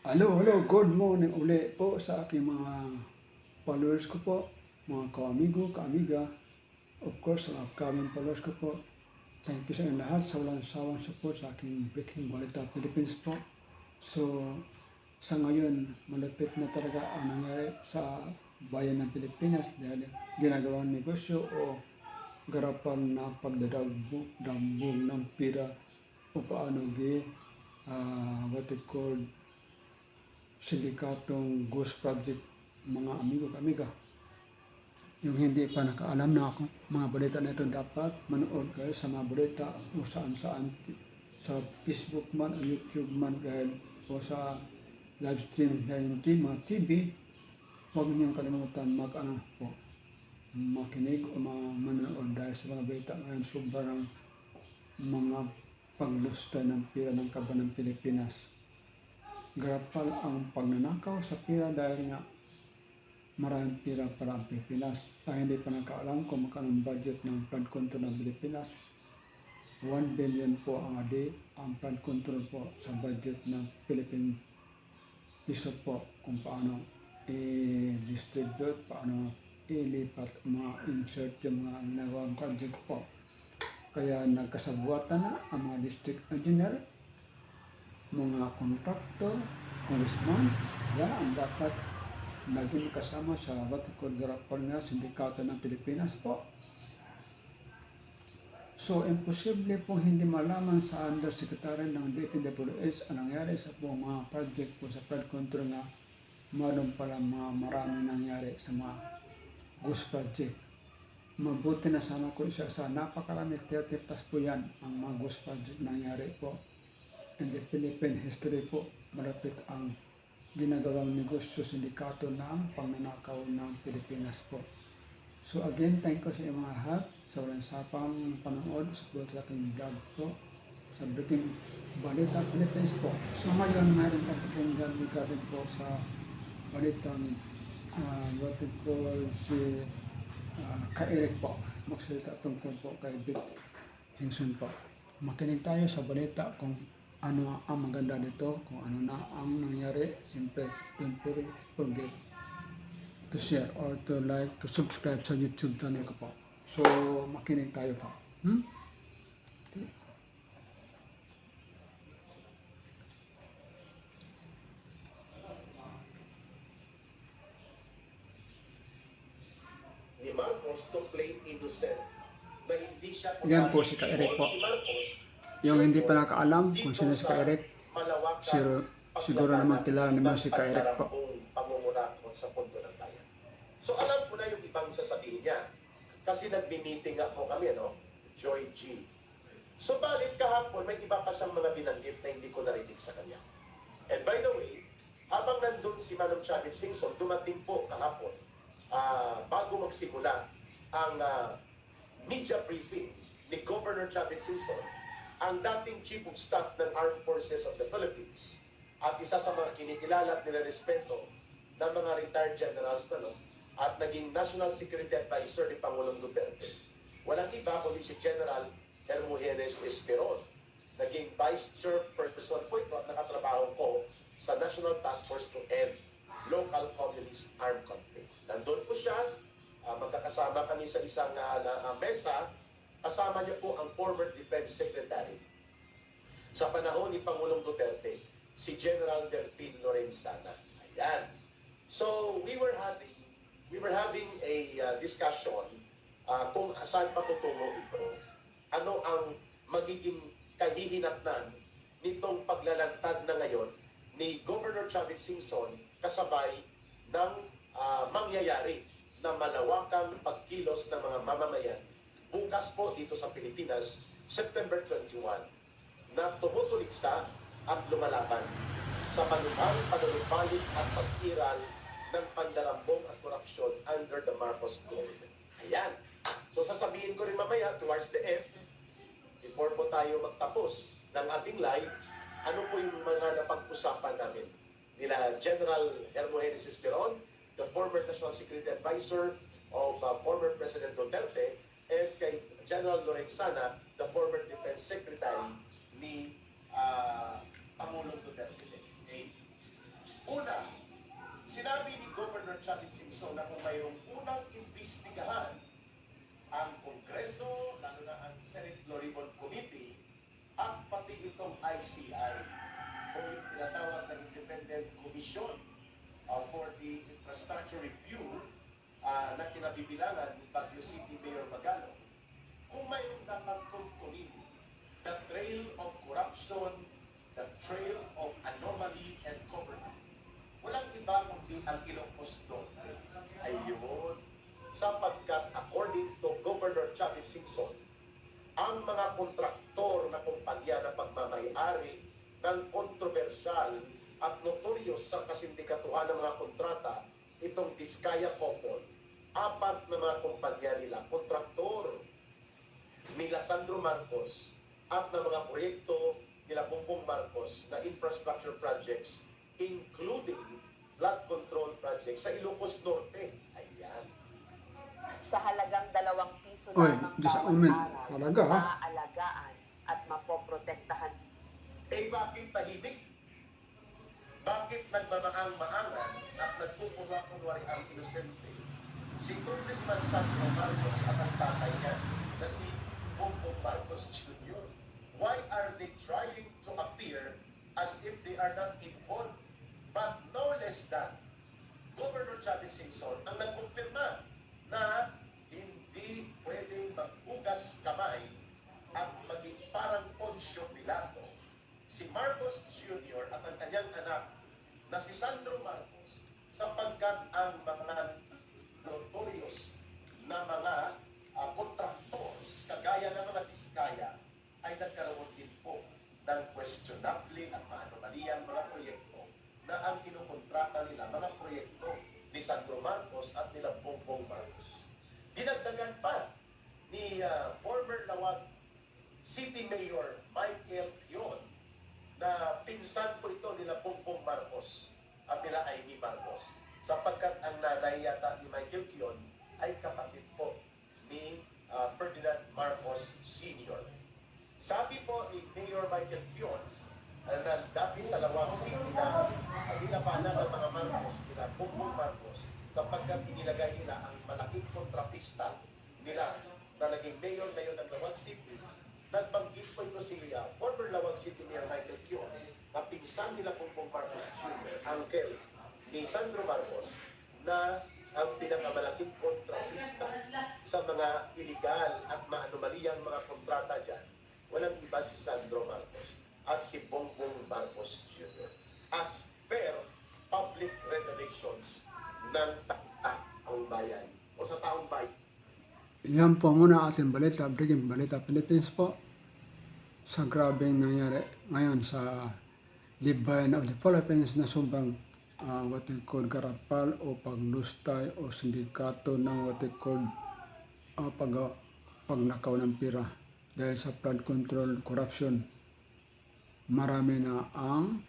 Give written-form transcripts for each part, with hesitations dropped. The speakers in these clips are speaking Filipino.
Hello, good morning uli po sa aking mga followers ko po, mga kaamigo, kaamiga, of course sa upcoming followers ko po. Thank you sa inyo lahat sa walang sawang support sa aking Breaking Balita Philippines po. So, sa ngayon, malapit na talaga ang nangyari sa bayan ng Pilipinas dahil ginagawang negosyo o garapan na pagdadagbog ng pira o paano what they call sindikatong Ghost Project, mga amigo kamiga. Yung hindi pa nakaalam na ako, mga balita na ito dapat manood kayo sa mga balita o saan-saan sa Facebook man o YouTube man o sa live stream ng mga TV. Huwag niyong kalimutan makinig o manood dahil sa mga balita ngayon sobrang mga paglusta ng pira ng kaban ng Pilipinas. Garapal ang pagnanakaw sa pira dahil nga maraming pira para ang Pilipinas. Sa hindi pa nakaalam kung magkano ang budget ng flood control ng Pilipinas, 1 billion po ang flood control po sa budget ng Philippine piso po kung paano i-distribute, paano ilipat, mga insert yung mga ginagawang project po. Kaya nagkasabuatan na ang mga district engineer, mga kontraktor, congressman, yan ang dapat naging kasama sa Garapal nga Sindikato ng Pilipinas po. So, imposible po hindi malaman sa Undersecretary ng DPWH ang nangyari sa po mga project po sa flood control na meron pala marami nangyari sa mga ghost project. Mabuti na sana ko isa sa napakarami 30 plus po yan ang mga ghost project nangyari po. In the Philippine history po, malapit ang ginagawang negosyo sindikato ng pagnanakaw ng Pilipinas po. So again, thank you sa inyo mga lahat sa walang sapang panonood sa aking vlog po sa Breaking Balita Philippines po. So ngayon, mayroon tayong pakinggan regarding po sa balitang what we call si Ka-Eric po. Magsalita tungkol po kay Vic Hingson po. Makinig tayo sa balita kung ano ang maganda dito, kung ano na ang nangyari. Siyempre, don't forget to share or to like, to subscribe sa YouTube channel ko po. So, makinig tayo po. Ni Marcos to play innocent na hindi siya Yan po si Ka-Eric po. Si Marcos, Yung hindi pa nakaalam kung sino si Ka-Eric, siguro naman kilala naman si Ka-Eric po. Pamumurakot sa pondo ng bayan. So alam ko na yung ibang sasabihin niya. Kasi nagbi-meeting ako kami, no? Joy G. So balit kahapon, may iba pa siyang mga binanggit na hindi ko narinig sa kanya. And by the way, habang nandun si Manong Chavez Singson, dumating po kahapon, bago magsimula ang media briefing ni Governor Chavez Singson, ang dating Chief of Staff ng Armed Forces of the Philippines at isa sa mga kinikilala at nilarespeto ng mga retired generals na at naging National Security Advisor ni Pangulong Duterte. Walang iba kundi si General Hermogenes Esperon. Naging Vice Chairperson po ito at nakatrabaho ko sa National Task Force to End Local Communist Armed Conflict. Nandun po siya, magkakasama kami sa isang mesa. Kasama niya po ang former Defense Secretary sa panahon ni Pangulong Duterte, si General Delfin Lorenzana. Ayan. So we were having a discussion kung saan patutungo ito. Ano ang magiging kahihinatnan nitong paglalantad na ngayon ni Governor Chavez Singson kasabay ng mangyayari na malawakang pagkilos ng mga mamamayan bukas po dito sa Pilipinas, September 21, na tumutuligsa at lumalaban sa malubhang panunumbalik at pag-iral ng pandarambong at korupsyon under the Marcos government. Ayan. So sasabihin ko rin mamaya towards the end, before po tayo magtapos ng ating live, ano po yung mga napag-usapan namin nila General Hermogenes Esperon, the former National Security Advisor of former President Duterte, and kay General Lorenzana, the former Defense Secretary ni Pangulong Duterte. Okay? Chavez Singson na kung mayroong unang imbestigahan ang Kongreso, lalo na ang Senate Blue Ribbon Committee, at pati itong ICI o yung tinatawag na Independent Commission for the Infrastructure Review na kinabibilangan ni Baguio City Mayor Magalo, kung mayroong dapat tuntunin the trail of corruption, the trail of anomaly and government, walang iba kundi ang Ilocos Norte ay yun, sapagkat according to Governor Chavez Singson, ang mga kontraktor na kumpanya na pagmamayari ng kontrobersyal at notorious sa kasindikatuhan ng mga kontrata, itong Diskaya Couple, 4 na mga kumpanya nila, kontraktor nila Sandro Marcos at ng mga proyekto nila Bongbong Marcos na infrastructure projects, including flood control projects sa Ilocos Norte. Ayan. Sa halagang 2 piso Oy, lamang just a bawat moment. araw, Halaga, ha? maaalagaan at mapoprotektahan. Bakit tahimik? Bakit nagmamaang-maangan at nagkukunwa-kunwari ang inosente si Congressman Sandro Marcos at ang tatay niya na si Bongbong Marcos Jr.? Why are they trying to appear as if they are not involved? But no less than Governor Chavez Singson ang nagkumpirma na hindi pwedeng maghugas kamay at maging parang Poncio Pilato si Marcos Jr. at ang kanyang anak na si Sandro Marcos, sapagkat ang mga notorious na mga contractors kagaya ng mga Diskaya ay nagkaroon din po ng questionable at maanomaliyang mga proyekto na ang kinukontrata nila, mga proyekto ni Sandro Marcos at nila Bongbong Marcos. Dinagdagan pa ni former Lawag City Mayor Michael Pion na pinsan po ito nila Bongbong Marcos at nila Amy Marcos, sapagkat ang nanay yata ni Michael Pion ay kapatid po ni Ferdinand Marcos Sr. Sabi po ni Mayor Michael Pion na dati sa Lawag City na nilapanan ng mga Marcos, nila Bongbong Marcos, sapagkat inilagay nila ang malaking kontratista nila na naging mayor ngayon ng Lawag City. Nagbanggit po ito si former Lawag City Mayor Michael Pion na pinsan nila Bongbong Marcos Jr., uncle ni Sandro Marcos, na ang pinakamalaking kontratista sa mga iligal at maanomaliyang mga kontrata dyan, walang iba si Sandro Marcos at si Bongbong Marcos Jr. as per public revelations ng taong bayan o sa taong bayan. Yan po muna ating balita, Breaking Balita Philippines po. Sa grabeng nangyari ngayon sa Libayan of the Philippines na sobrang what we call garapal o paglustay o sindikato ng what we call pagnakaw ng pira dahil sa flood control corruption. Marami na ang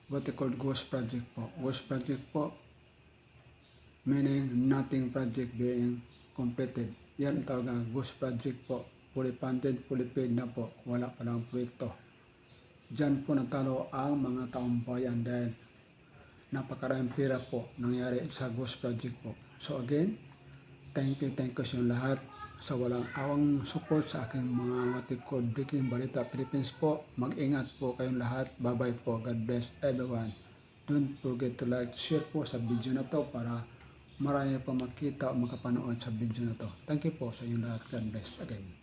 what we call ghost project po. Ghost project po meaning nothing project being completed. Yan ang tawag na ghost project po. Fully funded, fully paid na po. Wala pa lang proyekto. Diyan po natalo ang mga taong bayan dahil napakaraming pera po nangyari sa ghost project po. So again, thank you sa lahat sa walang awang support sa aking mga what we call Breaking Balita Philippines po. Mag-ingat po kayong lahat. Bye-bye po. God bless everyone. Don't forget to like, share po sa video na to para marami pa makita o makapanood sa video na to. Thank you po sa inyong lahat. God bless again.